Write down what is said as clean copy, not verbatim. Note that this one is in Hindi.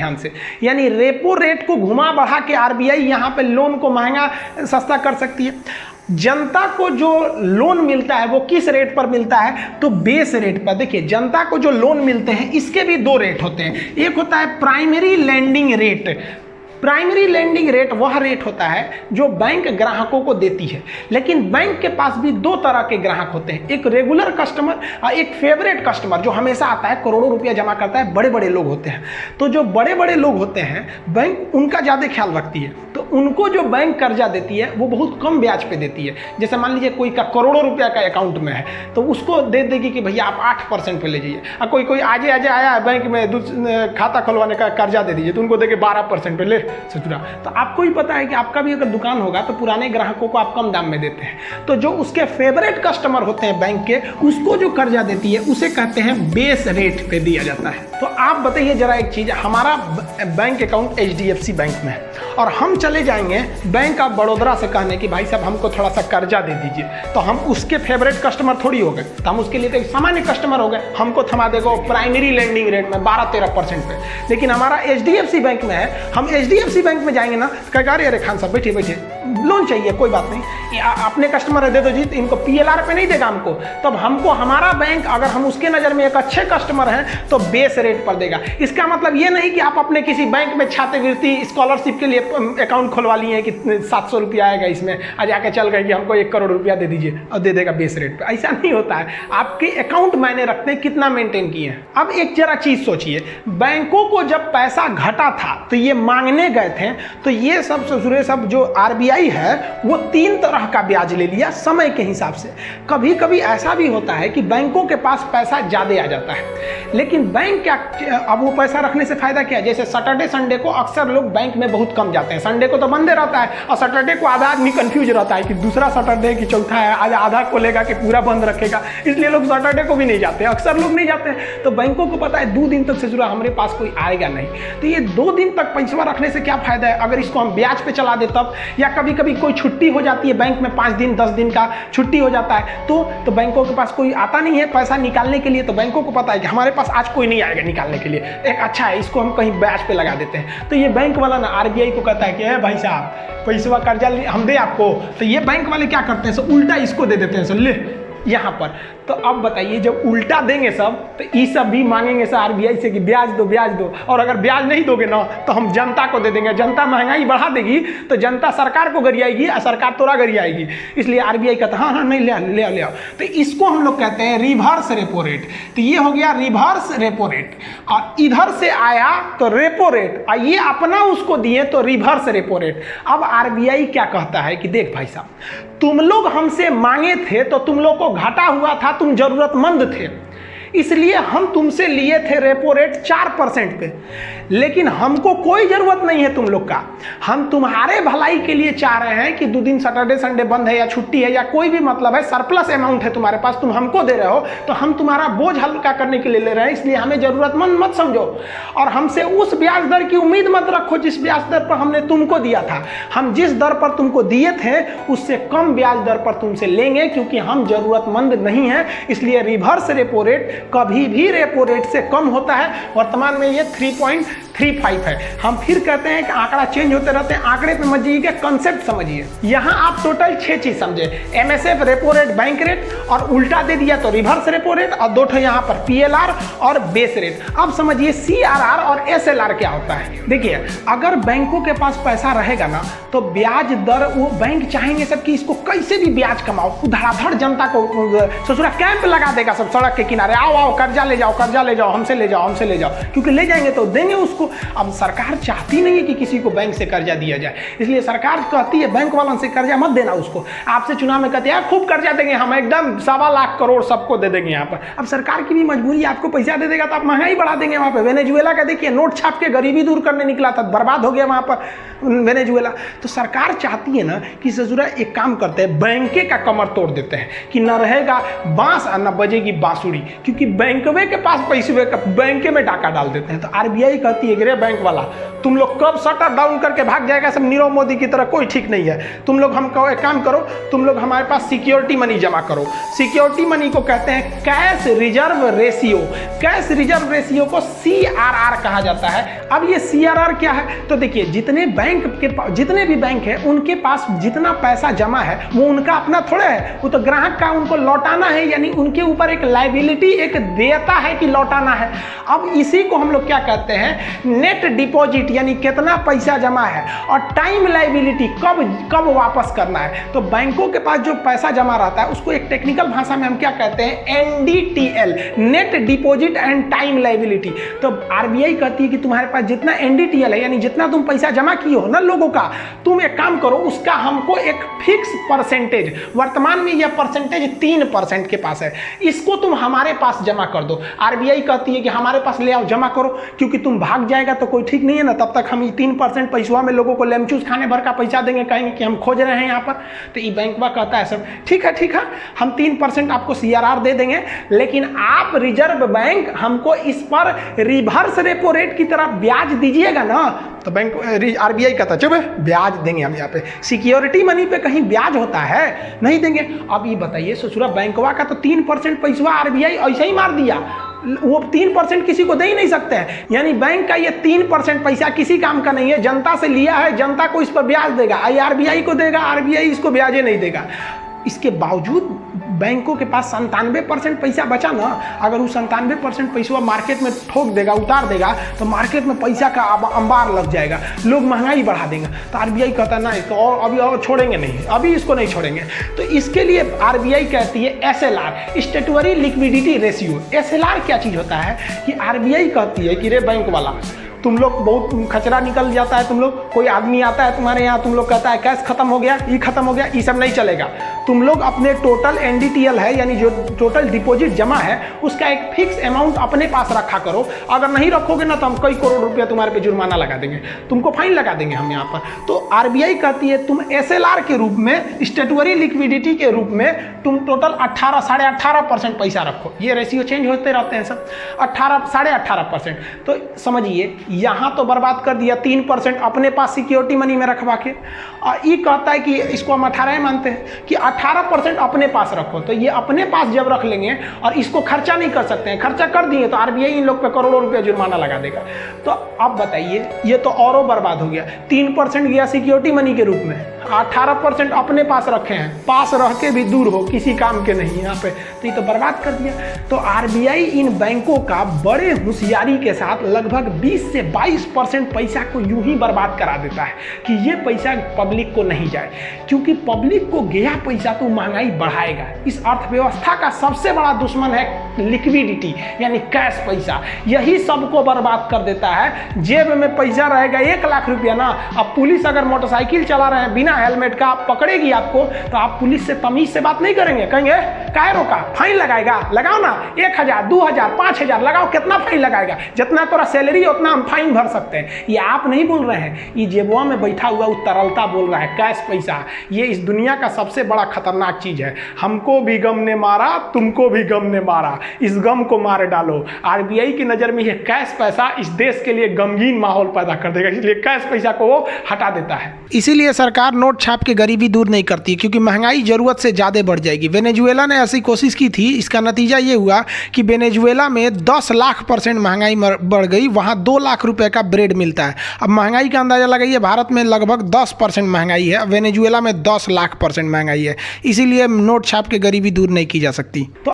ध्यान से, यानी रेपो रेट को घुमा बढ़ा के आरबीआई यहाँ पे लोन को महंगा सस्ता कर सकती है। जनता को जो लोन मिलता है वो किस रेट पर मिलता है, तो बेस रेट पर। देखिए जनता को जो लोन मिलते हैं इसके भी दो रेट होते हैं, एक होता है primary landing rate. Primary landing rate वह रेट होता है जो बैंक ग्राहकों को देती है, लेकिन बैंक के पास भी दो तरह के ग्राहक होते हैं, एक रेगुलर कस्टमर और एक फेवरेट कस्टमर जो हमेशा आता है, करोड़ों रुपया जमा करता है, बड़े बड़े लोग होते हैं। तो जो बड़े बड़े लोग होते हैं बैंक उनका ज़्यादा ख्याल रखती है, तो उनको जो बैंक कर्जा देती है वो बहुत कम ब्याज पे देती है। जैसे मान लीजिए कोई का करोड़ों रुपया का अकाउंट में है तो उसको दे देगी कि भैया आप 8% पे ले जाइए, और कोई आज आया है बैंक में खाता खुलवाने का कर्जा दे दीजिए तो उनको देके 12% पे ले सचुरा। तो आपको ही पता है कि आपका भी अगर दुकान होगा तो पुराने ग्राहकों को आप कम दाम में देते हैं, तो जो उसके फेवरेट कस्टमर होते हैं बैंक के, उसको जो कर्जा देती है उसे कहते हैं बेस रेट पे दिया जाता है। तो आप बताइए जरा एक चीज़, हमारा बैंक अकाउंट HDFC बैंक में है और हम चले जाएंगे बैंक ऑफ बड़ौदा से कहने कि भाई साहब हमको थोड़ा सा कर्जा दे दीजिए, तो हम उसके फेवरेट कस्टमर थोड़ी हो गए, तो हम उसके लिए तो एक सामान्य कस्टमर हो गए, हमको थमा देगा प्राइमरी लैंडिंग रेट में 12-13% पे। लेकिन हमारा HDFC बैंक में है, हम HDFC बैंक में जाएंगे ना, कहेगा अरे खान साहब बैठिए बैठिए लोन चाहिए, कोई बात नहीं, अपने कस्टमर है दे दो जी, इनको PLR पे नहीं देगा हमको, तब हमको हमारा बैंक अगर हम उसके नज़र में एक अच्छे कस्टमर हैं तो बेस रेट पर देगा। इसका मतलब ये नहीं कि आप अपने किसी बैंक में छात्रवृत्ति स्कॉलरशिप के लिए अकाउंट खुलवा लिए हैं कि 700 रुपया आएगा इसमें, आज आके चल गए कि हमको 1 करोड़ रुपया दे दीजिए और दे देगा बेस रेट पे, ऐसा नहीं होता है। आपके अकाउंट मायने रखते हैं कितना मेंटेन किए हैं। अब एक जरा चीज़ सोचिए, बैंकों को जब पैसा घटा था तो ये मांगने गए थे, तो ये सब ससुरे सब जो RBI है वो 3 तरह का ब्याज ले लिया समय के हिसाब से। कभी कभी ऐसा भी होता है कि बैंकों के पास पैसा ज़्यादा आ जाता है, लेकिन बैंक क्या, अब वो पैसा रखने से फायदा क्या है, जैसे सैटरडे संडे को अक्सर लोग बैंक में बहुत कम जाते हैं, संडे को तो बंदे रहता है और सैटरडे को आधा आदमी कंफ्यूज रहता है कि दूसरा सैटरडे की चौथा है, आज आधा खोलेगा कि पूरा बंद रखेगा, इसलिए लोग सैटरडे को भी नहीं जाते, अक्सर लोग नहीं जाते हैं। तो बैंकों को पता है 2 दिन तक ससुरा हमारे पास कोई आएगा नहीं, तो ये 2 दिन तक पैसा रखने से क्या फायदा है, अगर इसको हम ब्याज पे चला दे तब, या कभी कभी कोई छुट्टी हो जाती है बैंक में, 5 दिन 10 दिन का छुट्टी हो जाता है, तो बैंकों के पास कोई आता नहीं है पैसा निकालने के लिए, तो बैंकों को पता है कि हमारे पास आज कोई नहीं आएगा निकालने के लिए, एक अच्छा है इसको हम कहीं ब्याज पे लगा देते हैं। तो ये बैंक वाला ना RBI को कहता है कि भाई साहब पैसा कर्जा हम दे आपको, तो ये बैंक वाले क्या करते हैं, सो उल्टा इसको दे देते हैं, सो ले यहाँ पर। तो अब बताइए जब उल्टा देंगे सब तो ये सब भी मांगेंगे सर RBI से कि ब्याज दो, और अगर ब्याज नहीं दोगे ना तो हम जनता को दे देंगे, जनता महंगाई बढ़ा देगी तो जनता सरकार को गरियाएगी और सरकार तोरा गरियाएगी, इसलिए RBI कहता है हाँ नहीं ले आओ। तो इसको हम लोग कहते हैं रिवर्स रेपो रेट। तो ये हो गया रिवर्स रेपो रेट, और इधर से आया तो रेपो रेट, और ये अपना उसको दिए तो रिवर्स रेपो रेट। अब RBI क्या कहता है कि देख भाई साहब, तुम लोग हमसे मांगे थे तो तुम लोग को घाटा हुआ था, तुम जरूरतमंद थे, इसलिए हम तुमसे लिए थे रेपो रेट 4% पे, लेकिन हमको कोई ज़रूरत नहीं है तुम लोग का, हम तुम्हारे भलाई के लिए चाह रहे हैं कि 2 दिन सैटरडे संडे बंद है या छुट्टी है या कोई भी मतलब है, सरप्लस अमाउंट है तुम्हारे पास, तुम हमको दे रहे हो तो हम तुम्हारा बोझ हल्का करने के लिए ले रहे हैं, इसलिए हमें ज़रूरतमंद मत समझो और हमसे उस ब्याज दर की उम्मीद मत रखो जिस ब्याज दर पर हमने तुमको दिया था। हम जिस दर पर तुमको दिए थे उससे कम ब्याज दर पर तुमसे लेंगे, क्योंकि हम ज़रूरतमंद नहीं हैं, इसलिए रिवर्स रेपो रेट कभी भी रेपो रेट से कम होता है। वर्तमान में ये 3.35 है। हम फिर कहते हैं कि आंकड़ा चेंज होते रहते हैं, आंकड़े पे मत जाइए, कंसेप्ट समझिए। यहाँ आप टोटल 6 चीज समझे, MSF repo rate bank rate, और उल्टा दे दिया तो रिवर्स रेपो रेट, और 2 यहाँ पर PLR और बेस रेट। अब समझिए CRR और SLR क्या होता है। देखिए अगर बैंकों के पास पैसा रहेगा ना तो ब्याज दर, वो बैंक चाहेंगे सब कि इसको कैसे भी ब्याज कमाओ, धड़ाधड़ जनता को ससुरा कैंप लगा देगा सब सड़क के किनारे, आओ कर्जा ले जाओ, हमसे ले जाओ, क्योंकि ले जाएंगे तो देंगे उसको। अब सरकार चाहती नहीं है कि किसी को बैंक से कर्जा दिया जाए, इसलिए सरकार कहती है बैंक वालों से कर्जा मत देना उसको। आपसे चुनाव में कहते हैं खूब कर्जा देंगे हम, एकदम 1.25 लाख करोड़ सबको दे देंगे यहाँ पर। अब सरकार की भी मजबूरी, आपको पैसा दे देगा तो आप महंगाई बढ़ा देंगे। वहाँ पे वेनेजुएला का देखिए, नोट छाप के गरीबी दूर करने निकला था, बर्बाद हो गया वहाँ पर वेनेजुएला। तो सरकार चाहती है ना कि ससुरा एक काम करते हैं, बैंके का कमर तोड़ देते हैं कि न रहेगा बांस और न बजेगी बांसुरी, क्योंकि बैंकवे के पास पैसे बैंक में डाका डाल देते हैं। तो RBI कहती है है कि रे बैंक वाला तुम लोग कब शटर डाउन करके भाग जाएगा, सब नीरव मोदी की तरह कोई ठीक नहीं है। तुम लोग हमको एक काम करो, तुम लोग हमारे पास सिक्योरिटी मनी जमा करो। सिक्योरिटी मनी को कहते हैं cash reserve ratio. Cash reserve ratio को CRR कहा जाता है। अब ये CRR क्या है, तो देखिए जितने भी बैंक है उनके पास जितना पैसा जमा है वो उनका अपना थोड़ा है, वो तो ग्राहक का, उनको लौटाना है, यानी उनके ऊपर एक लायबिलिटी, एक देयता है कि लौटाना है। अब इसी को हम लोग क्या कहते हैं, नेट डिपॉजिट, यानी कितना पैसा जमा है, और टाइम लायबिलिटी, कब वापस करना है। तो बैंकों के पास जो पैसा जमा रहता है उसको एक टेक्निकल भाषा में हम क्या कहते हैं, NDTL, net deposit and time liability. तो RBI कहती है कि तुम्हारे पास जितना NDTL है, यानी जितना तुम पैसा जमा किए हो ना लोगों का, तुम एक काम करो, उसका हमको एक फिक्स परसेंटेज, वर्तमान में यह परसेंटेज 3% के पास है, इसको तुम हमारे पास जमा कर दो। RBI कहती है कि हमारे पास ले आओ, जमा करो, क्योंकि तुम भाग जाएगा तो कोई ठीक नहीं है ना, तब तक हम 3% पैसा में लोगों को लेमचूस खाने भर का पैसा देंगे, कहेंगे कि हम खोज रहे हैं यहाँ पर। तो ये बैंकवा कहता है सर ठीक है, हम 3% आपको CRR दे देंगे, लेकिन आप रिजर्व बैंक हमको इस पर रिवर्स रेपो रेट की तरह ब्याज दीजिएगा ना। तो बैंक RBI कहता है चुप, ब्याज देंगे हम यहाँ पे। सिक्योरिटी मनी पे कहीं ब्याज होता है, नहीं देंगे। अब ये बताइए ससुरा, बैंकवा का तो 3% पैसा RBI ऐसे ही मार दिया, वो 3% किसी को दे ही नहीं सकते हैं, यानी बैंक का ये 3% पैसा किसी काम का नहीं है, जनता से लिया है, जनता को इस पर ब्याज देगा, RBI को देगा, RBI इसको ब्याजे नहीं देगा। इसके बावजूद बैंकों के पास 97% पैसा बचा ना, अगर वो 97% पैसा मार्केट में ठोक देगा, उतार देगा, तो मार्केट में पैसा का अंबार लग जाएगा, लोग महंगाई बढ़ा देंगे। तो RBI कहता है ना इसको और छोड़ेंगे नहीं, अभी इसको नहीं छोड़ेंगे। तो इसके लिए RBI कहती है SLR, स्टेटुअरी लिक्विडिटी रेशियो। SLR क्या चीज़ होता है कि RBI कहती है कि रे बैंक वाला, तुम लोग बहुत खचरा निकल जाता है, तुम लोग, कोई आदमी आता है तुम्हारे यहाँ, तुम लोग कहता है कैश खत्म हो गया, ये खत्म हो गया, ये सब नहीं चलेगा। तुम लोग अपने टोटल NDTL है, यानी जो टोटल डिपॉजिट जमा है, उसका एक फिक्स अमाउंट अपने पास रखा करो। अगर नहीं रखोगे ना तो हम कई करोड़ रुपया तुम्हारे पे जुर्माना लगा देंगे, तुमको फाइन लगा देंगे हम यहाँ पर। तो RBI कहती है तुम SLR के रूप में, स्टेटुअरी लिक्विडिटी के रूप में, तुम टोटल 18-18.5% पैसा रखो। ये रेशियो चेंज होते रहते हैं सब, 18-18.5%। तो समझिए यहाँ तो बर्बाद कर दिया, 3% अपने पास सिक्योरिटी मनी में रखवा के। और ये कहता है कि इसको हम 18 मानते हैं कि 18% अपने पास रखो। तो ये अपने पास जब रख लेंगे और इसको खर्चा नहीं कर सकते हैं, खर्चा कर दिए तो RBI इन लोग पे करोड़ों रुपया जुर्माना लगा देगा। तो अब बताइए, ये तो औरों बर्बाद हो गया। 3% गया सिक्योरिटी मनी के रूप में, 18% अपने पास रखे हैं, पास रह के भी दूर हो, किसी काम के नहीं यहाँ पे, तो ये तो बर्बाद कर दिया। तो RBI इन बैंकों का बड़े होशियारी के साथ लगभग 20 से 22% पैसा को यूं ही बर्बाद करा देता है कि ये पैसा पब्लिक को नहीं जाए, क्योंकि पब्लिक को गया पैसा तो महंगाई बढ़ाएगा। इस अर्थव्यवस्था का सबसे बड़ा दुश्मन है लिक्विडिटी, यानी कैश पैसा, यही सबको बर्बाद कर देता है। जेब में पैसा रहेगा 1 लाख रुपया ना, अब पुलिस अगर मोटरसाइकिल चला रहे हैं बिना हेलमेट का, पकड़ेगी आपको, तो आप पुलिस से तमीज से बात नहीं करेंगे, कहेंगे काहे रोका, फाइन लगाएगा, लगाओ ना, 1000, 2000, 5000 लगाओ, कितना फाइन लगाएगा, जितना तोरा सैलरी उतना हम फाइन भर सकते हैं। ये आप नहीं बोल रहे हैं, ये जेबुआ में बैठा हुआ वो तरलता बोल रहा है, कैश पैसा। ये इस दुनिया का सबसे बड़ा खतरनाक चीज है। हमको भी गम ने मारा, तुमको भी गम ने मारा, इस गम को मार डालो। RBI की नजर में ये कैश पैसा इस देश के लिए गमगीन माहौल पैदा कर देगा, इसलिए कैश पैसा को वो हटा देता है। इसीलिए सरकार नोट छाप के गरीबी दूर नहीं करती, क्योंकि महंगाई जरूरत से ज़्यादा बढ़ जाएगी। वेनेजुएला ने ऐसी कोशिश की थी, इसका नतीजा ये हुआ कि वेनेजुएला में 10 लाख% महंगाई बढ़ गई, वहाँ 2 लाख रुपए का ब्रेड मिलता है। अब महंगाई का अंदाजा लगाइए, भारत में लगभग 10% महंगाई है, वेनेजुएला में 10 लाख% महंगाई है। इसीलिए नोट छाप के गरीबी दूर नहीं की जा सकती। तो